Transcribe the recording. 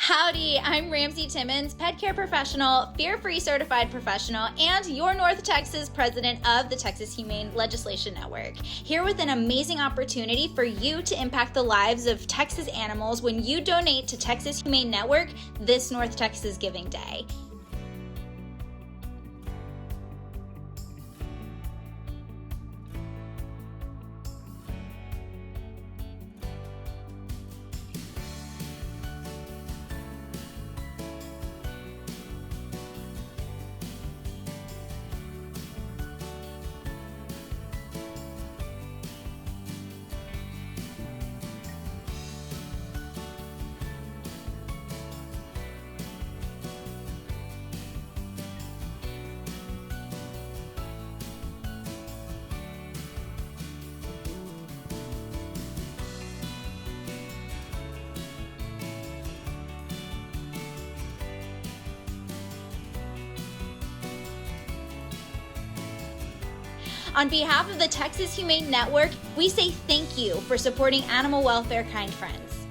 Howdy, I'm Ramsey Timmons, pet care professional, fear-free certified professional, and your North Texas president of the Texas Humane Legislation Network. Here with an amazing opportunity for you to impact the lives of Texas animals when you donate to Texas Humane Network this North Texas Giving Day. On behalf of the Texas Humane Network, we say thank you for supporting animal welfare kind friends.